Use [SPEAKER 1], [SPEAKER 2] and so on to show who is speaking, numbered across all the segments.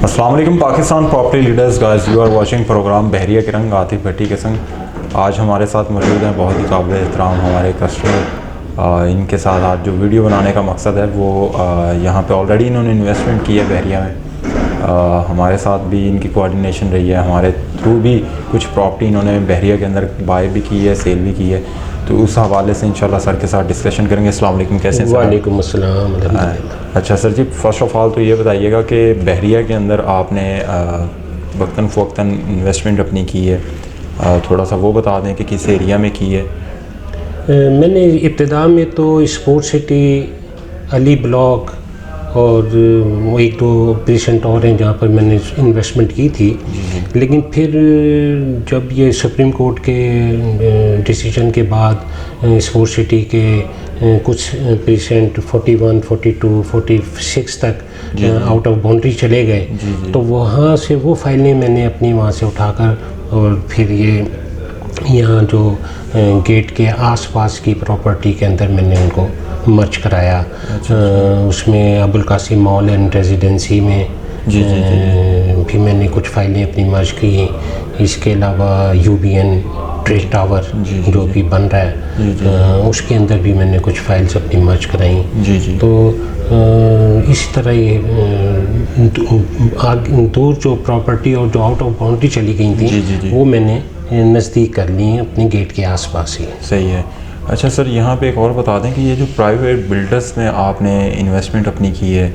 [SPEAKER 1] السلام علیکم Pakistan property leaders guys, you are watching program Bahria کے رنگ عاطف بھٹی کے سنگ۔ آج ہمارے ساتھ موجود ہیں بہت ہی قابل احترام ہمارے کسٹمر۔ ان کے ساتھ آج جو ویڈیو بنانے کا مقصد ہے وہ یہاں پہ آلریڈی انہوں نے انویسٹمنٹ کی ہے بحریہ میں، ہمارے ساتھ بھی ان کی کوآرڈینیشن رہی ہے، ہمارے تھرو بھی کچھ پراپرٹی انہوں نے بحریہ کے اندر بائی بھی کی ہے، سیل بھی کی ہے، تو اس حوالے سے انشاءاللہ سر کے ساتھ ڈسکشن کریں گے۔ السلام علیکم، کیسے ہیں سر؟
[SPEAKER 2] وعلیکم السلام۔
[SPEAKER 1] اچھا سر جی، فرسٹ آف آل تو یہ بتائیے گا کہ بحریہ کے اندر آپ نے وقتاً فوقتاً انویسٹمنٹ اپنی کی ہے، تھوڑا سا وہ بتا دیں کہ کس ایریا میں کی ہے؟
[SPEAKER 2] میں نے ابتدا میں تو اسپورٹ سٹی، علی بلاک اور وہ ایک دو پیشنٹ اور ہیں جہاں پر میں نے انویسٹمنٹ کی تھی، لیکن پھر جب یہ سپریم کورٹ کے ڈیسیجن کے بعد اسپورٹ سٹی کے کچھ پیشنٹ 41، 42، 46 تک آؤٹ آف باؤنڈری چلے گئے، تو وہاں سے وہ فائلیں میں نے اپنی وہاں سے اٹھا کر اور پھر یہ یہاں جو گیٹ کے آس پاس کی پراپرٹی کے اندر میں نے ان کو مرج کرایا۔ اس میں ابوالقاسم مال اینڈ ریزیڈنسی میں بھی میں نے کچھ فائلیں اپنی مرج کی۔ اس کے علاوہ U B N trade tower جو بھی بن رہا ہے اس کے اندر بھی میں نے کچھ فائلز اپنی مرج کرائیں۔ تو اسی طرح یہ دور جو پراپرٹی اور جو آؤٹ آف باؤنڈری چلی گئی تھیں وہ میں نے نزدیک کر لی ہیں اپنے گیٹ کے آس پاس ہی۔
[SPEAKER 1] صحیح ہے۔ اچھا سر، یہاں پہ ایک اور بتا دیں کہ یہ جو پرائیویٹ بلڈرز میں آپ نے انویسٹمنٹ اپنی کی ہے،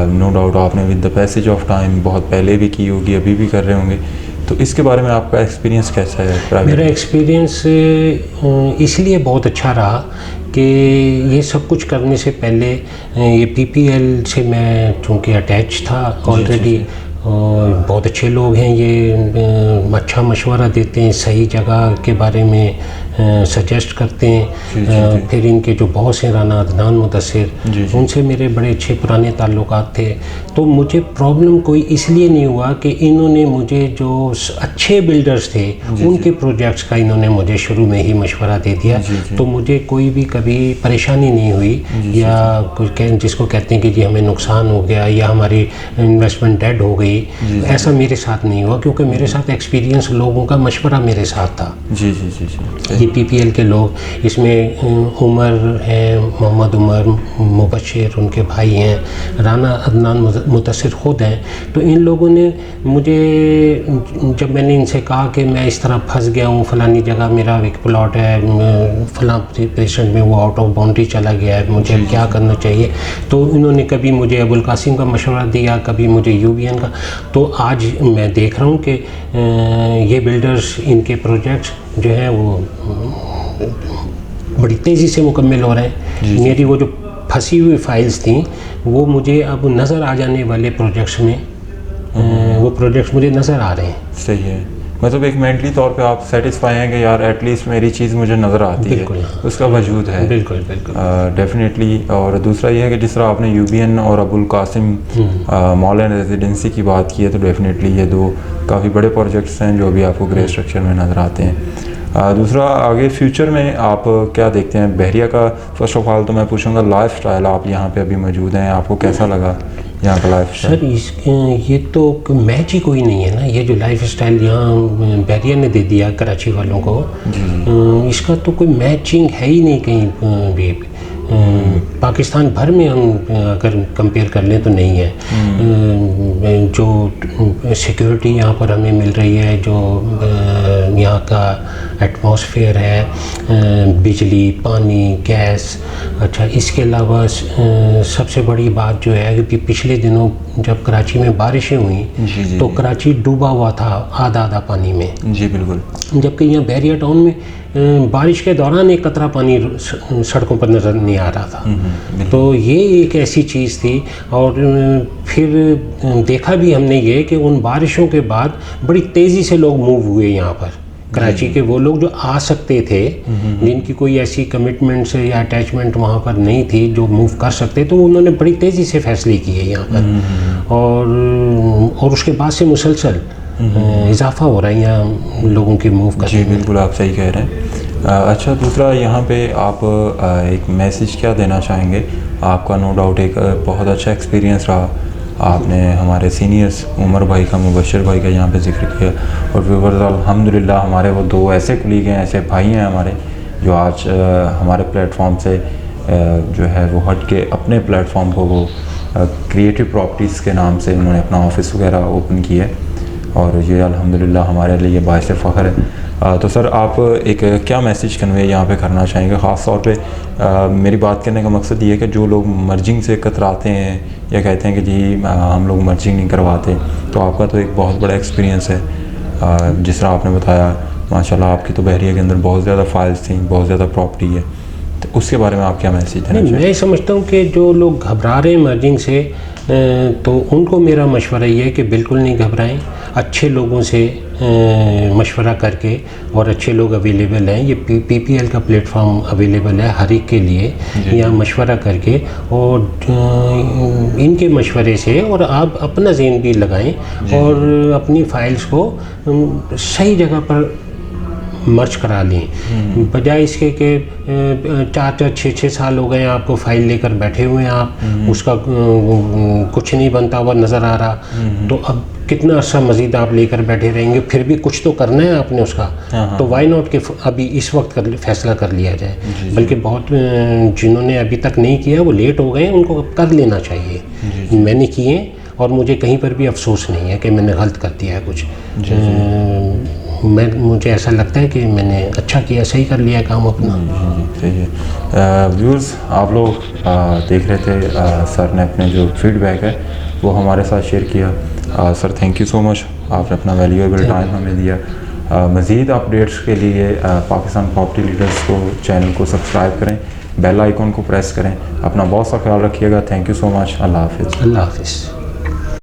[SPEAKER 1] نو ڈاؤٹ آپ نے with the passage of time بہت پہلے بھی کی ہوگی، ابھی بھی کر رہے ہوں گے، تو اس کے بارے میں آپ کا ایکسپیرینس کیسا ہے؟
[SPEAKER 2] میرا ایکسپیرینس اس لیے بہت اچھا رہا کہ یہ سب کچھ کرنے سے پہلے یہ پی پی ایل سے میں چونکہ اٹیچ تھا آلریڈی، اور بہت اچھے لوگ ہیں، یہ اچھا مشورہ دیتے ہیں، صحیح جگہ کے بارے میں سجیسٹ کرتے ہیں۔ پھر ان کے جو باس ہیں رانا عدنان مدثر، ان سے میرے بڑے اچھے پرانے تعلقات تھے، تو مجھے پرابلم کوئی اس لیے نہیں ہوا کہ انہوں نے مجھے جو اچھے بلڈرز تھے ان کے پروجیکٹس کا انہوں نے مجھے شروع میں ہی مشورہ دے دیا، تو مجھے کوئی بھی کبھی پریشانی نہیں ہوئی یا جس کو کہتے ہیں کہ جی ہمیں نقصان ہو گیا یا ہماری انویسٹمنٹ ڈیڈ ہو گئی، ایسا میرے ساتھ نہیں ہوا، کیونکہ میرے ساتھ ایکسپیرینس لوگوں کا مشورہ میرے ساتھ تھا۔ یہ پی پی ایل کے لوگ، اس میں عمر ہیں، محمد عمر، مبشر ان کے بھائی ہیں، رانا عدنان مدثر خود ہیں، تو ان لوگوں نے مجھے، جب میں نے ان سے کہا کہ میں اس طرح پھنس گیا ہوں، فلانی جگہ میرا ایک پلاٹ ہے، فلاں پیشنٹ میں وہ آؤٹ آف باؤنڈری چلا گیا ہے، مجھے کیا کرنا چاہیے، تو انہوں نے کبھی مجھے ابوالقاسم کا مشورہ دیا، کبھی مجھے یو بی این کا، تو آج میں دیکھ رہا ہوں کہ یہ بلڈرز ان کے پروجیکٹس جو ہیں وہ بڑی تیزی سے مکمل ہو رہے ہیں۔ میری وہ جو پھنسی ہوئی فائلز تھیں وہ مجھے اب نظر آ جانے والے پروجیکٹس میں وہ پروجیکٹس مجھے نظر آ رہے ہیں۔
[SPEAKER 1] صحیح ہے، مطلب ایک مینٹلی طور پہ آپ سیٹسفائی ہیں کہ یار ایٹ لیسٹ میری چیز مجھے نظر آتی ہے، اس کا وجود ہے۔
[SPEAKER 2] بالکل
[SPEAKER 1] ڈیفینیٹلی۔ اور دوسرا یہ ہے کہ جس طرح آپ نے یو بی این اور ابوالقاسم مال اینڈ ریزیڈنسی کی بات کی ہے، تو ڈیفینیٹلی یہ دو کافی بڑے پروجیکٹس ہیں جو ابھی آپ کو گرے اسٹرکچر میں نظر آتے ہیں۔ دوسرا، آگے فیوچر میں آپ کیا دیکھتے ہیں بحریہ کا؟ فرسٹ آف آل تو میں پوچھوں گا لائف اسٹائل، آپ یہاں پہ ابھی موجود ہیں، آپ کو کیسا لگا یہاں کا لائف اسٹائل؟
[SPEAKER 2] سر یہ تو میچ ہی کوئی نہیں ہے نا، یہ جو لائف اسٹائل یہاں بحریہ نے دے دیا کراچی والوں کو، اس کا تو کوئی میچنگ ہے ہی نہیں کہیں بھی۔ پاکستان بھر میں ہم اگر کمپیئر کر لیں تو نہیں ہے۔ جو سیکیورٹی یہاں پر ہمیں مل رہی ہے، جو یہاں کا ایٹماسفیئر ہے، بجلی، پانی، گیس، اچھا اس کے علاوہ سب سے بڑی بات جو ہے کہ پچھلے دنوں جب کراچی میں بارشیں ہوئیں تو کراچی ڈوبا ہوا تھا آدھا پانی میں۔
[SPEAKER 1] جی بالکل۔
[SPEAKER 2] جبکہ یہاں بحریہ ٹاؤن میں بارش کے دوران ایک قطرہ پانی سڑکوں پر نظر نہیں آ رہا تھا، تو یہ ایک ایسی چیز تھی۔ اور پھر دیکھا بھی ہم نے یہ کہ ان بارشوں کے بعد بڑی تیزی سے لوگ موو ہوئے یہاں پر، کراچی کے وہ لوگ جو آ سکتے تھے، جن کی کوئی ایسی کمٹمنٹس یا اٹیچمنٹ وہاں پر نہیں تھی جو موو کر سکتے، تو انہوں نے بڑی تیزی سے فیصلے کیے یہاں پر، اور اس کے بعد سے مسلسل اضافہ ہو رہا ہے یہاں لوگوں کی موو کرنے۔
[SPEAKER 1] جی بالکل، آپ صحیح کہہ رہے ہیں۔ اچھا، دوسرا یہاں پہ آپ ایک میسیج کیا دینا چاہیں گے؟ آپ کا نو ڈاؤٹ ایک بہت اچھا ایکسپیرینس رہا، آپ نے ہمارے سینئرس عمر بھائی کا، مبشر بھائی کا یہاں پہ ذکر کیا، اور ویورز الحمدللہ ہمارے وہ 2 ایسے کلیگ ہیں، ایسے بھائی ہیں ہمارے جو آج ہمارے پلیٹ فارم سے جو ہے وہ ہٹ کے اپنے پلیٹ فارم کو وہ کریٹو پراپرٹیز کے نام سے انہوں نے اپنا آفس وغیرہ اوپن کیا ہے، اور یہ الحمدللہ ہمارے لیے باعث فخر ہے۔ تو سر آپ ایک کیا میسیج کنوے یہاں پہ کرنا چاہیں گے؟ خاص طور پہ میری بات کرنے کا مقصد یہ ہے کہ جو لوگ مرجنگ سے کتراتے ہیں یا کہتے ہیں کہ جی ہم لوگ مرجنگ نہیں کرواتے، تو آپ کا تو ایک بہت بڑا ایکسپیرینس ہے، جس طرح آپ نے بتایا ماشاءاللہ آپ کی تو بحریہ کے اندر بہت زیادہ فائلز تھیں، بہت زیادہ پراپرٹی ہے، تو اس کے بارے میں آپ کیا میسیج دینا چاہیں گے؟
[SPEAKER 2] میں سمجھتا ہوں کہ جو لوگ گھبرا رہے ہیں مرجنگ سے، تو ان کو میرا مشورہ یہ ہے کہ بالکل نہیں گھبرائیں، اچھے لوگوں سے مشورہ کر کے، اور اچھے لوگ اویلیبل ہیں، یہ پی پی ایل کا پلیٹ فارم اویلیبل ہے ہر ایک کے لیے، یہاں مشورہ کر کے، اور ان کے مشورے سے، اور آپ اپنا ذہن بھی لگائیں اور اپنی فائلز کو صحیح جگہ پر مرچ کرا لیں، بجائے اس کے کہ 4-6 سال ہو گئے آپ کو فائل لے کر بیٹھے ہوئے ہیں، آپ اس کا کچھ نہیں بنتا ہوا نظر آ رہا، تو اب کتنا عرصہ مزید آپ لے کر بیٹھے رہیں گے؟ پھر بھی کچھ تو کرنا ہے آپ نے اس کا، تو وائی ناٹ کہ ابھی اس وقت فیصلہ کر لیا جائے، بلکہ بہت جنہوں نے ابھی تک نہیں کیا وہ لیٹ ہو گئے ہیں، ان کو کر لینا چاہیے۔ میں نے کیے اور مجھے کہیں پر بھی افسوس نہیں ہے کہ میں نے غلط کر دیا ہے کچھ، مجھے ایسا لگتا ہے کہ میں نے اچھا کیا، صحیح کر لیا کام اپنا۔
[SPEAKER 1] صحیح ہے۔ ویورز آپ لوگ دیکھ رہے تھے، سر نے اپنے جو فیڈ بیک ہے وہ ہمارے ساتھ شیئر کیا۔ سر تھینک یو سو مچ، آپ نے اپنا ویلیویبل ٹائم ہمیں دیا۔ مزید اپڈیٹس کے لیے پاکستان پراپرٹی لیڈرز کو چینل کو سبسکرائب کریں، بیل آئیکن کو پریس کریں، اپنا بہت سا خیال رکھیے گا۔ تھینک یو سو مچ، اللہ حافظ۔
[SPEAKER 2] اللہ حافظ۔